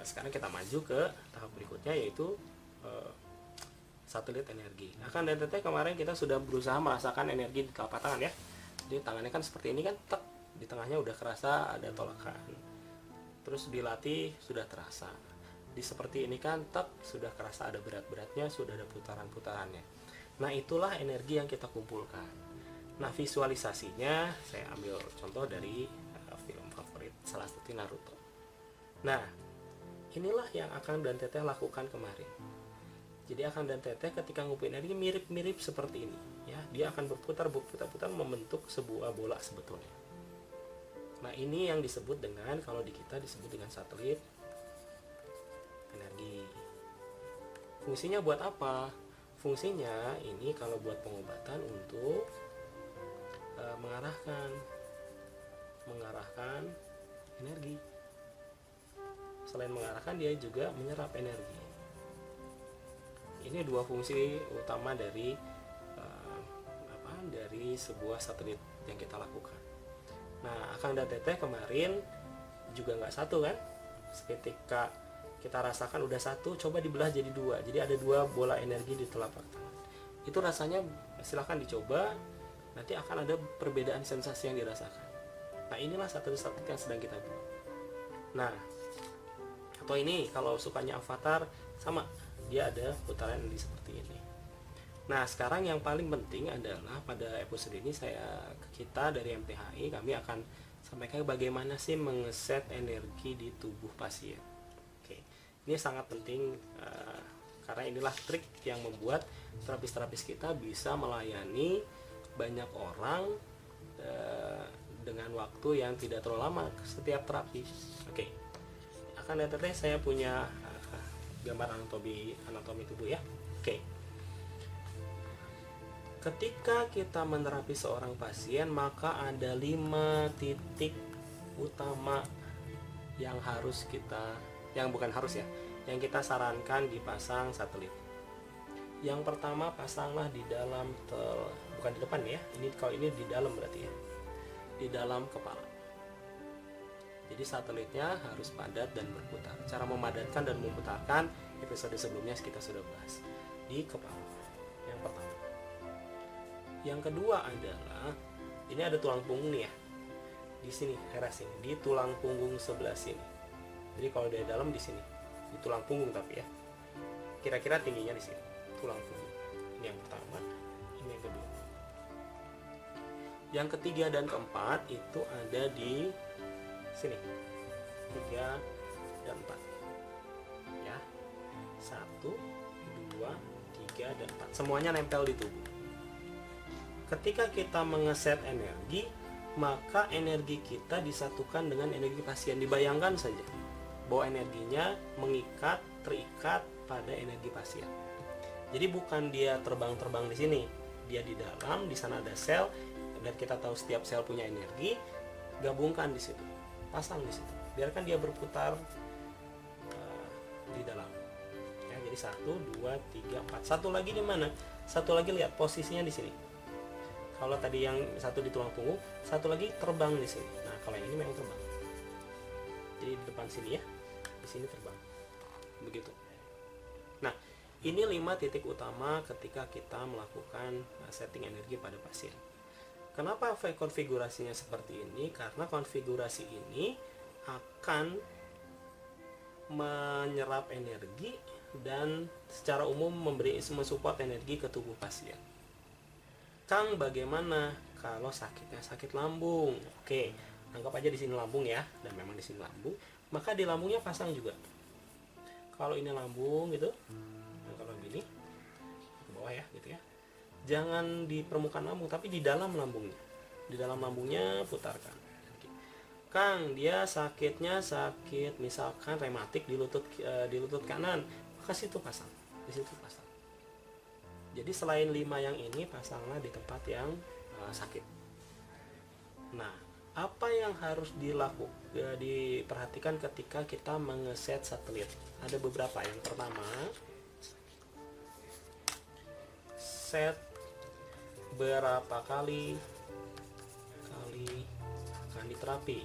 sekarang kita maju ke tahap berikutnya, yaitu satelit energi. Nah kan DTT kemarin kita sudah berusaha merasakan energi di telapak tangan ya. Jadi tangannya kan seperti ini kan, tek, di tengahnya udah kerasa ada tolakan. Terus dilatih sudah terasa. Di seperti ini kan, tek, sudah kerasa ada berat-beratnya, sudah ada putaran-putarannya. Nah itulah energi yang kita kumpulkan. Nah visualisasinya saya ambil contoh dari film favorit salah satu Naruto. Nah inilah yang Akang dan Teteh lakukan kemarin. Jadi Akang dan Teteh ketika ngumpulin energi mirip-mirip seperti ini ya. Dia akan berputar membentuk sebuah bola sebetulnya. Nah ini yang disebut dengan, kalau di kita disebut dengan satelit energi. Fungsinya buat apa? Fungsinya ini kalau buat pengobatan untuk mengarahkan energi. Selain mengarahkan, dia juga menyerap energi. Ini dua fungsi utama dari sebuah satelit yang kita lakukan. Nah, Akang dan Teteh kemarin juga nggak satu kan? Ketika kita rasakan udah satu, coba dibelah jadi dua. Jadi ada dua bola energi di telapak tangan. Itu rasanya silahkan dicoba. Nanti akan ada perbedaan sensasi yang dirasakan. Nah, inilah satelit-satelit yang sedang kita buat. Nah, atau ini kalau sukanya Avatar, sama, dia ada putaran energi seperti ini. Nah sekarang yang paling penting adalah pada episode ini kita dari MTHI kami akan sampaikan bagaimana sih mengeset energi di tubuh pasien. Oke, ini sangat penting karena inilah trik yang membuat terapis-terapis kita bisa melayani banyak orang dengan waktu yang tidak terlalu lama setiap terapi. Oke, akan lihat saya punya gambar anatomi tubuh ya. Oke. Ketika kita menerapi seorang pasien, maka ada 5 titik utama yang yang kita sarankan dipasang satelit. Yang pertama, pasanglah di dalam bukan di depan ya. Kalau ini di dalam berarti ya. Di dalam kepala. Jadi satelitnya harus padat dan berputar. Cara memadatkan dan memutarkan episode sebelumnya kita sudah bahas. Di kepala. Yang pertama. Yang kedua adalah, ini ada tulang punggung nih ya. Di sini, teras ini, di tulang punggung sebelah sini. Jadi kalau dari dalam di sini, di tulang punggung tapi ya. Kira-kira tingginya di sini, tulang punggung. Ini yang pertama, ini yang kedua. Yang ketiga dan keempat itu ada di sini, 3 dan 4 ya, 1, 2, 3 dan 4 semuanya nempel di tubuh. Ketika kita mengeset energi, maka energi kita disatukan dengan energi pasien. Dibayangkan saja bahwa energinya terikat pada energi pasien. Jadi bukan dia terbang-terbang di sini, dia di dalam, di sana ada sel, dan kita tahu setiap sel punya energi. Gabungkan di situ, pasang di situ, biarkan dia berputar di dalam ya. Jadi 1, 2, 3, 4. Satu lagi di mana? Satu lagi lihat posisinya di sini. Kalau tadi yang satu di tulang punggung, satu lagi terbang di sini. Nah kalau yang ini memang terbang, jadi di depan sini ya, di sini terbang begitu. Nah ini 5 titik utama ketika kita melakukan setting energi pada pasien. Kenapa konfigurasinya seperti ini? Karena konfigurasi ini akan menyerap energi dan secara umum mensupport energi ke tubuh pasien. Kang, bagaimana kalau sakitnya sakit lambung? Oke, anggap aja di sini lambung ya, dan memang di sini lambung. Maka di lambungnya pasang juga. Kalau ini lambung gitu, dan kalau ini ke bawah ya, gitu ya. Jangan di permukaan lambung, tapi di dalam lambungnya. Di dalam lambungnya putarkan. Kang, dia sakitnya sakit misalkan rematik di lutut kanan, maka situ pasang, di situ pasang. Jadi selain 5 yang ini, pasanglah di tempat yang sakit. Nah, apa yang harus diperhatikan ketika kita mengeset satelit? Ada beberapa. Yang pertama, set berapa kali akan diterapi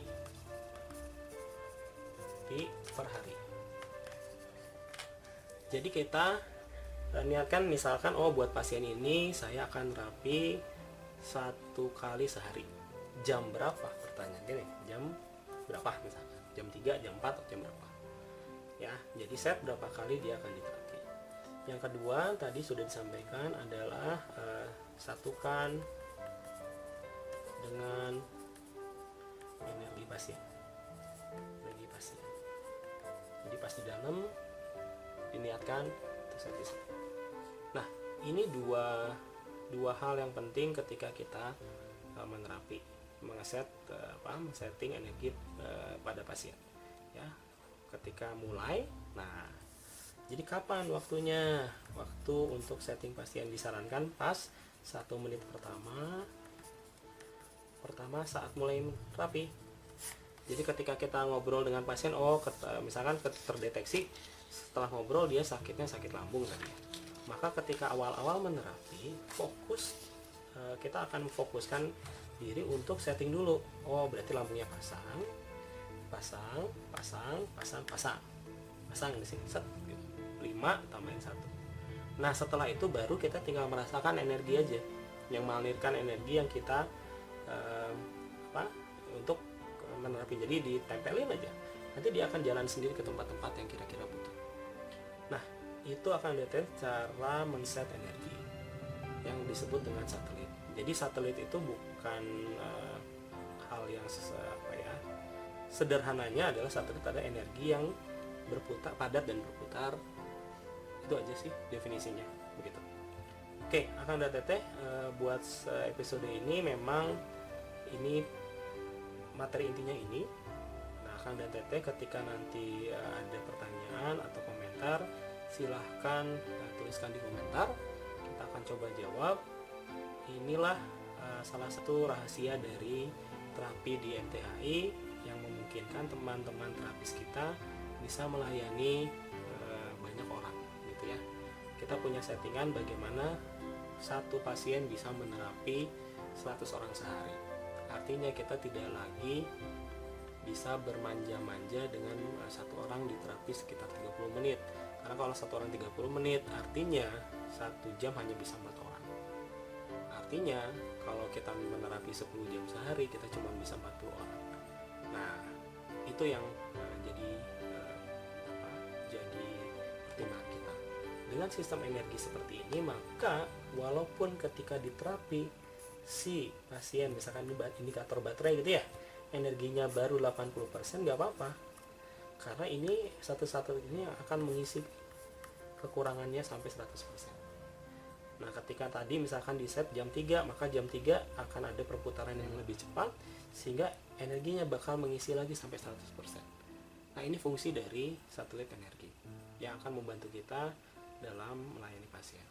per hari. Jadi kita niatkan misalkan, oh buat pasien ini saya akan terapi 1 kali sehari. Jam berapa? Pertanyaan gini, jam berapa misalkan? Jam 3, jam 4, atau jam berapa? Ya, jadi set berapa kali dia akan diterapi. Yang kedua tadi sudah disampaikan adalah satukan dengan energi pasien. Jadi pas di dalam diniatkan untuk set. Nah, ini dua hal yang penting ketika kita menerapi, men-setting energi pada pasien. Ya, ketika mulai, nah, jadi kapan waktunya? Waktu untuk setting pasien disarankan pas 1 menit pertama saat mulai terapi. Jadi ketika kita ngobrol dengan pasien, misalkan terdeteksi setelah ngobrol dia sakitnya sakit lambung tadi. Maka ketika awal-awal menerapi, kita akan memfokuskan diri untuk setting dulu. Oh, berarti lambungnya pasang di sini. Set, 5 tambahin 1. Nah, setelah itu baru kita tinggal merasakan energi aja, yang mengalirkan energi yang kita untuk menerapi. Jadi ditempelin aja, nanti dia akan jalan sendiri ke tempat-tempat yang kira-kira butuh. Nah, itu akan detail cara men-set energi yang disebut dengan satelit. Jadi satelit itu bukan hal yang sederhananya adalah satelit ada energi yang berputar, padat dan berputar. Itu aja sih definisinya, begitu. Oke, akan teteh buat episode ini memang ini materi intinya ini. Nah, Kang dan Teteh ketika nanti ada pertanyaan atau komentar, silahkan tuliskan di komentar. Kita akan coba jawab. Inilah salah satu rahasia dari terapi di MTHI yang memungkinkan teman-teman terapis kita bisa melayani banyak orang, gitu ya. Kita punya settingan bagaimana satu pasien bisa menerapi 100 orang sehari. Artinya kita tidak lagi bisa bermanja-manja dengan satu orang diterapi sekitar 30 menit. Karena kalau satu orang 30 menit, artinya 1 jam hanya bisa 4 orang. Artinya kalau kita menerapi 10 jam sehari, kita cuma bisa 40 orang. Nah, itu yang jadi pertimbangan kita. Dengan sistem energi seperti ini, maka walaupun ketika diterapi si pasien misalkan indikator baterai gitu ya, energinya baru 80%, nggak apa-apa, karena ini satu-satu ini akan mengisi kekurangannya sampai 100%. Nah, ketika tadi misalkan di set jam 3, maka jam 3 akan ada perputaran yang lebih cepat sehingga energinya bakal mengisi lagi sampai 100%. Nah, ini fungsi dari satelit energi yang akan membantu kita dalam melayani pasien.